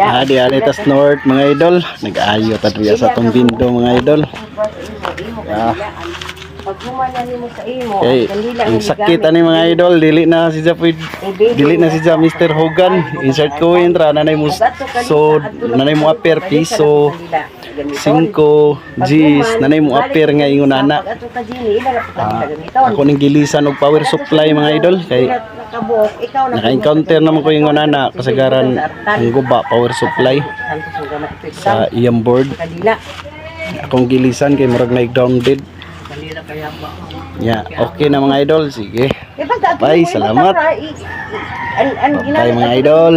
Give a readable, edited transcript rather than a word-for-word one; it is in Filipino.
Adi tas north mga idol. Nag-ayo ta diya sa tong bindo mga idol. Pag humana nimo sa imo, Okay, ang sakit ani mga idol, dili na si Mr. Hogan. Insert ko intra nanay mo so nanay mo appear piso 5 G's nanay mo appear nga ingon ana. Ako ning gilisan og power supply mga idol kay naka-encounter naman ko ingon ana kasagaran ang guba power supply sa iyang board. Akong gilisan kay murag na-grounded. Yeah, okay na mga idol. Sige. Bye, salamat. Bye mga idol.